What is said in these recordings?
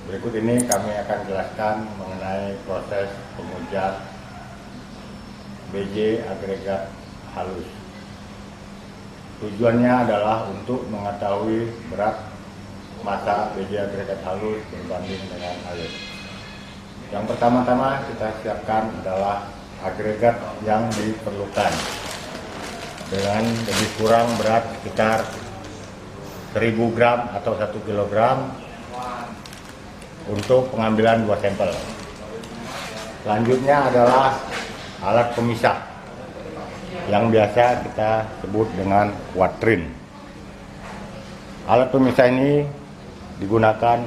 Berikut ini kami akan jelaskan mengenai proses pengujian BJ agregat halus. Tujuannya adalah untuk mengetahui berat massa BJ agregat halus berbanding dengan air. Yang pertama-tama kita siapkan adalah agregat yang diperlukan dengan lebih kurang berat sekitar 1000 gram atau 1 kilogram untuk pengambilan 2 sampel. Selanjutnya adalah alat pemisah yang biasa kita sebut dengan kuatrin. Alat pemisah ini digunakan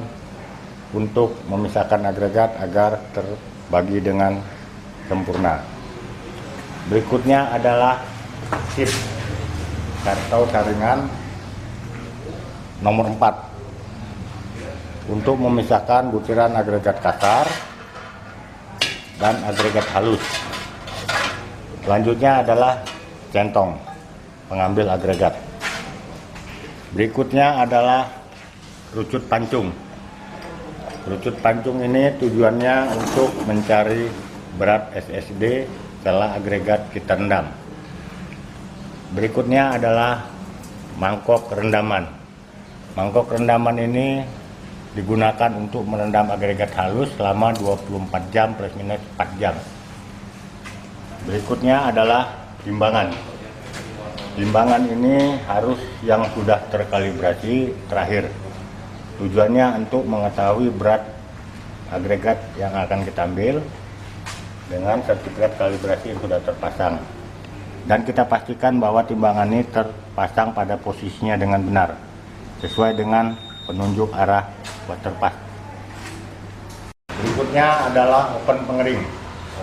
untuk memisahkan agregat agar terbagi dengan sempurna. Berikutnya adalah sip atau saringan nomor 4 untuk memisahkan butiran agregat kasar dan agregat halus. Selanjutnya adalah centong pengambil agregat. Berikutnya adalah rucut pancung. Rucut pancung ini tujuannya untuk mencari berat SSD setelah agregat kita rendam. Berikutnya adalah mangkok rendaman. Mangkok rendaman ini digunakan untuk merendam agregat halus selama 24 jam plus minus 4 jam. Berikutnya adalah timbangan. Timbangan ini harus yang sudah terkalibrasi terakhir. Tujuannya untuk mengetahui berat agregat yang akan kita ambil dengan sertifikat kalibrasi yang sudah terpasang. Dan kita pastikan bahwa timbangan ini terpasang pada posisinya dengan benar, sesuai dengan penunjuk arah waterpass. Berikutnya adalah open pengering.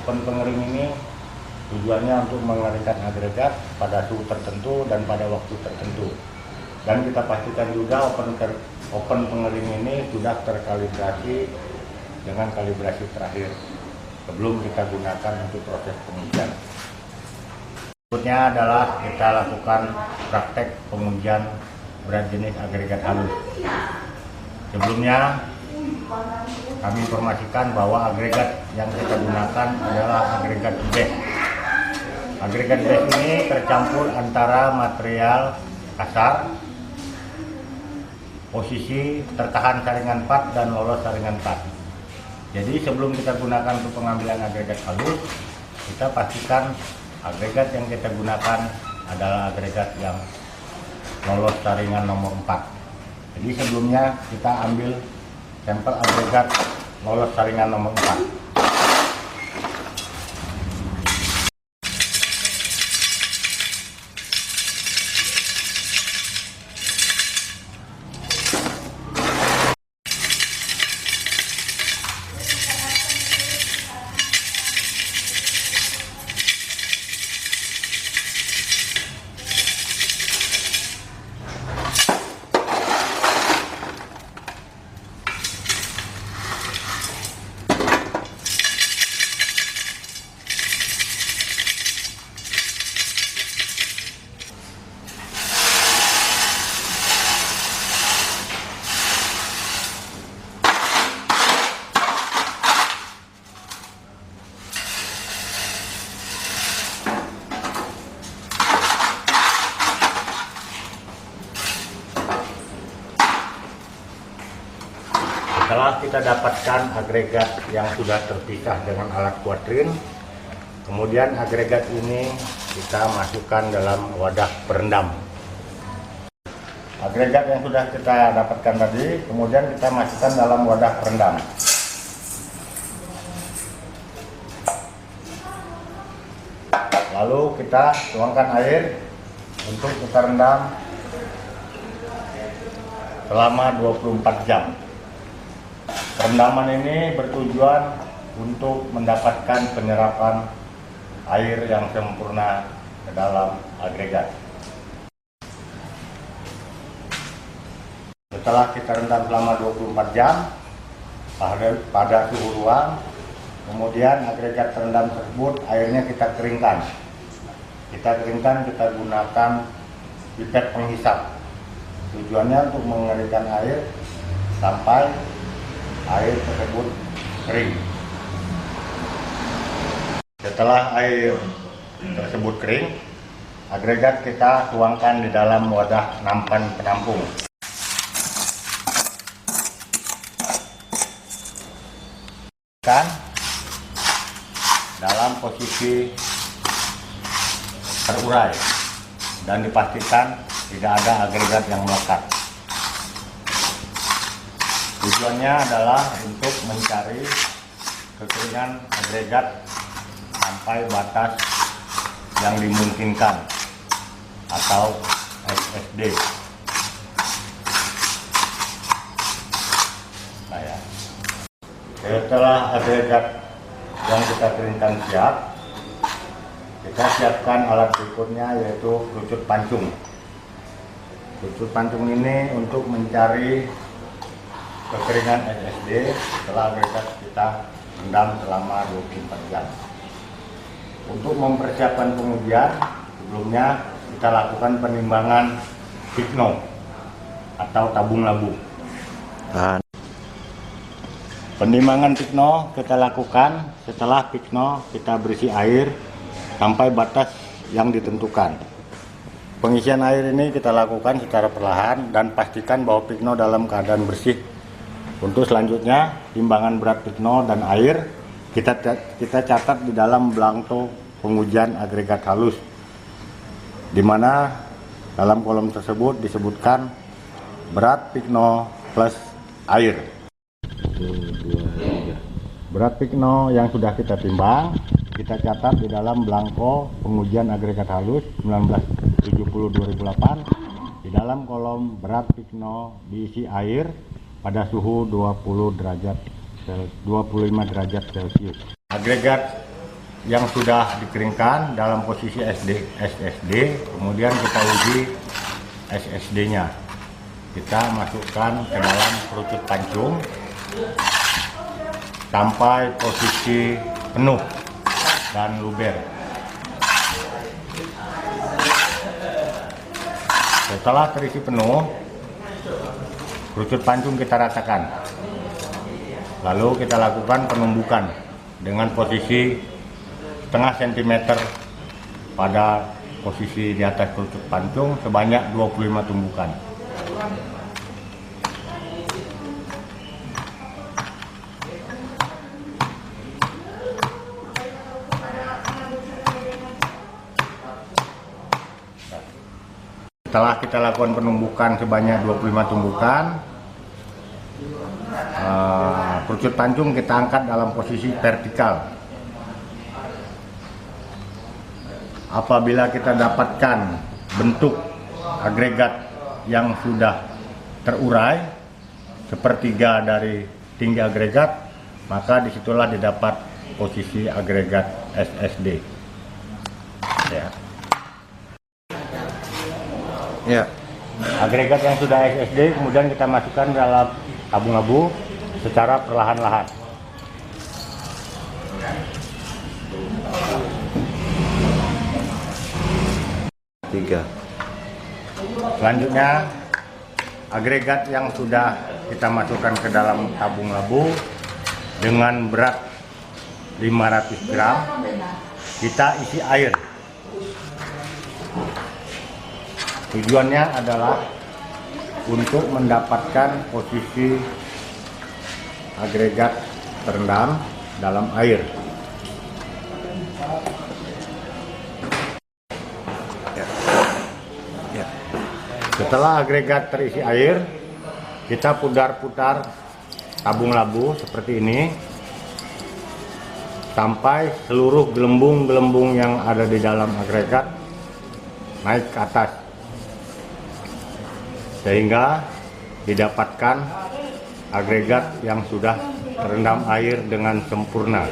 Open pengering ini tujuannya untuk mengeringkan agregat pada suhu tertentu dan pada waktu tertentu. Dan kita pastikan juga open pengering ini sudah terkalibrasi dengan kalibrasi terakhir sebelum kita gunakan untuk proses pengujian. Berikutnya adalah kita lakukan praktek pengujian berat jenis agregat halus. Sebelumnya kami informasikan bahwa agregat yang kita gunakan adalah agregat base. Agregat base ini tercampur antara material kasar, posisi tertahan saringan 4 dan lolos saringan 4. Jadi sebelum kita gunakan untuk pengambilan agregat halus, kita pastikan agregat yang kita gunakan adalah agregat yang lolos saringan nomor 4. Jadi sebelumnya kita ambil sampel agregat lolos saringan nomor 4. Setelah kita dapatkan agregat yang sudah terpisah dengan alat kuatrin, kemudian agregat ini kita masukkan dalam wadah perendam. Agregat yang sudah kita dapatkan tadi, kemudian kita masukkan dalam wadah perendam. Lalu kita tuangkan air untuk kita rendam selama 24 jam. Rendaman ini bertujuan untuk mendapatkan penyerapan air yang sempurna ke dalam agregat. Setelah kita rendam selama 24 jam pada suhu ruang, kemudian agregat terendam tersebut airnya kita keringkan. Kita gunakan pipet penghisap. Tujuannya untuk mengeringkan air sampai air tersebut kering. Setelah air tersebut kering, agregat kita tuangkan di dalam wadah nampan penampung. Dalam posisi terurai dan dipastikan tidak ada agregat yang melekat. Tujuannya adalah untuk mencari kekeringan agregat sampai batas yang dimungkinkan atau SSD. Nah ya. Setelah agregat yang kita keringkan siap, kita siapkan alat berikutnya yaitu kerucut pancung. Kerucut pancung ini untuk mencari kekeringan SSD setelah agregat kita rendam selama 24 jam. Untuk mempersiapkan pengujian, sebelumnya kita lakukan penimbangan pikno atau tabung labu. Penimbangan pikno kita lakukan setelah pikno kita berisi air sampai batas yang ditentukan. Pengisian air ini kita lakukan secara perlahan dan pastikan bahwa pikno dalam keadaan bersih. Untuk selanjutnya, timbangan berat pikno dan air kita catat di dalam belangko pengujian agregat halus, di mana dalam kolom tersebut disebutkan berat pikno plus air. Berat pikno yang sudah kita timbang kita catat di dalam belangko pengujian agregat halus 1970-2008. Di dalam kolom berat pikno diisi air pada suhu 25 derajat Celcius. Agregat yang sudah dikeringkan dalam posisi SSD, kemudian kita uji SSD-nya. Kita masukkan ke dalam kerucut pancung sampai posisi penuh dan luber. Setelah terisi penuh, kerucut pancung kita ratakan. Lalu kita lakukan penumbukan dengan posisi setengah sentimeter pada posisi di atas kerucut pancung sebanyak 25 tumbukan. Setelah kita lakukan penumbukan sebanyak 25 tumbukan, kerucut pancung kita angkat dalam posisi vertikal. Apabila kita dapatkan bentuk agregat yang sudah terurai sepertiga dari tinggi agregat, maka disitulah didapat posisi agregat SSD. Ya. Agregat yang sudah SSD kemudian kita masukkan dalam tabung labu secara perlahan-lahan. Selanjutnya, agregat yang sudah kita masukkan ke dalam tabung labu dengan berat 500 gram, kita isi air. Tujuannya adalah untuk mendapatkan posisi agregat terendam dalam air. Setelah agregat terisi air, kita putar-putar tabung labu seperti ini sampai seluruh gelembung-gelembung yang ada di dalam agregat naik ke atas, sehingga didapatkan agregat yang sudah terendam air dengan sempurna.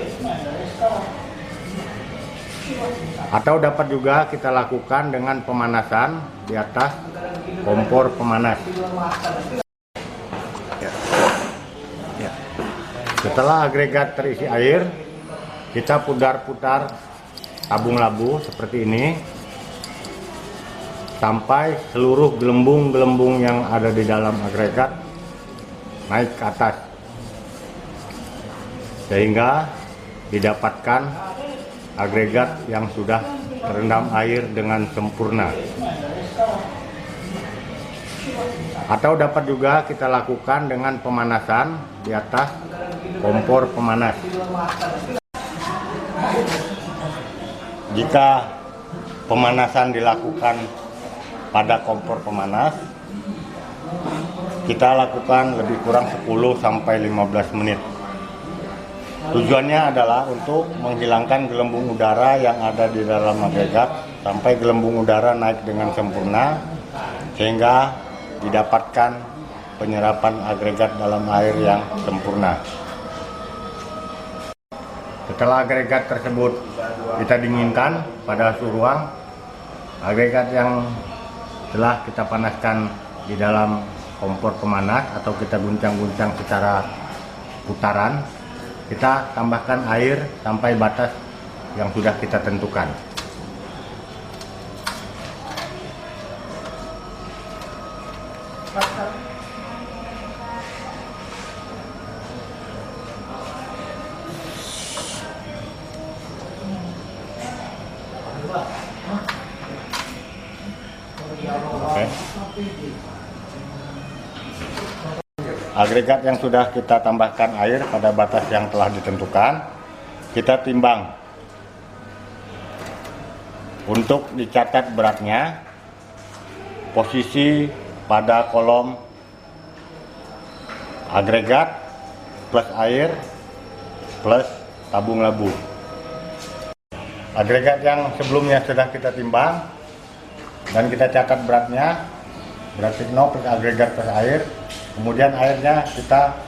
Atau dapat juga kita lakukan dengan pemanasan di atas kompor pemanas. Setelah agregat terisi air, kita putar-putar tabung labu seperti ini sampai seluruh gelembung-gelembung yang ada di dalam agregat naik ke atas, sehingga didapatkan agregat yang sudah terendam air dengan sempurna. Atau dapat juga kita lakukan dengan pemanasan di atas kompor pemanas. Jika pemanasan dilakukan pada kompor pemanas, kita lakukan lebih kurang 10-15 menit. Tujuannya adalah untuk menghilangkan gelembung udara yang ada di dalam agregat sampai gelembung udara naik dengan sempurna, sehingga didapatkan penyerapan agregat dalam air yang sempurna. Setelah agregat tersebut kita dinginkan pada suhu ruang, agregat yang telah kita panaskan di dalam kompor pemanas atau kita guncang-guncang secara putaran, kita tambahkan air sampai batas yang sudah kita tentukan. Oke. Agregat yang sudah kita tambahkan air pada batas yang telah ditentukan, kita timbang. Untuk dicatat beratnya, posisi pada kolom agregat plus air plus tabung labu. Agregat yang sebelumnya sudah kita timbang dan kita catat beratnya, berat pikno plus agregat plus air. Kemudian airnya kita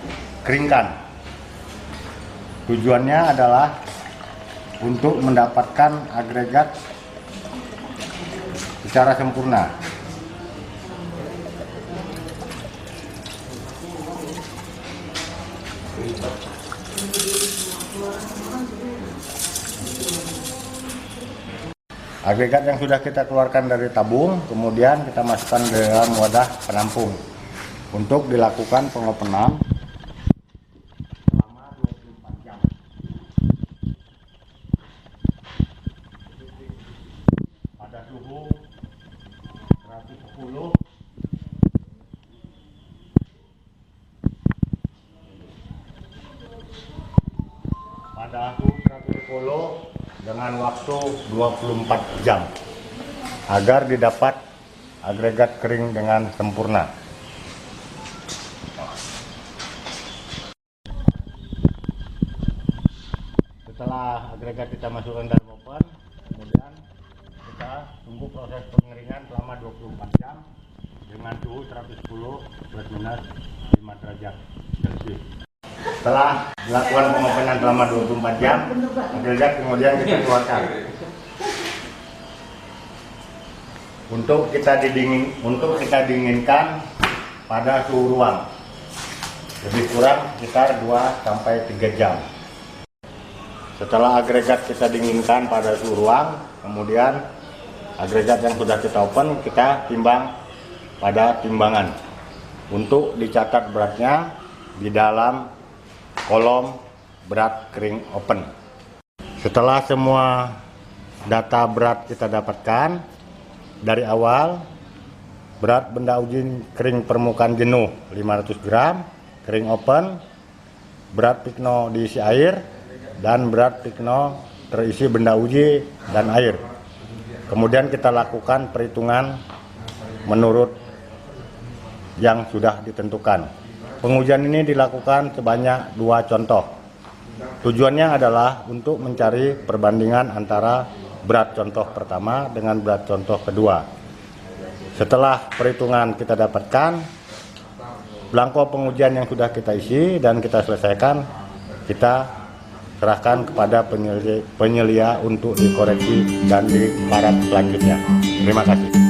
keringkan. Tujuannya adalah untuk mendapatkan agregat secara sempurna. Agregat yang sudah kita keluarkan dari tabung, kemudian kita masukkan ke dalam wadah penampung untuk dilakukan pengopenan selama 24 jam. Pada suhu 110 pada suhu 110 dengan waktu 24 jam agar didapat agregat kering dengan sempurna. Setelah agregat kita masukkan dalam oven, kemudian kita tunggu proses pengeringan selama 24 jam dengan suhu 110 plus minus 5 derajat Celcius. Setelah dilakukan pengopenan selama 24 jam, agregat kemudian kita keluarkan. Untuk kita dinginkan pada suhu ruang lebih kurang sekitar 2-3 jam. Setelah agregat kita dinginkan pada suhu ruang, kemudian agregat yang sudah kita open kita timbang pada timbangan untuk dicatat beratnya di dalam kolom berat kering open. Setelah semua data berat kita dapatkan dari awal, berat benda uji kering permukaan jenuh 500 gram, kering open, berat pikno diisi air, dan berat pikno terisi benda uji dan air. Kemudian kita lakukan perhitungan menurut yang sudah ditentukan. Pengujian ini dilakukan sebanyak 2 contoh. Tujuannya adalah untuk mencari perbandingan antara berat contoh pertama dengan berat contoh kedua. Setelah perhitungan kita dapatkan, belangko pengujian yang sudah kita isi dan kita selesaikan, kita serahkan kepada penyelia untuk dikoreksi dan diparaf selanjutnya. Terima kasih.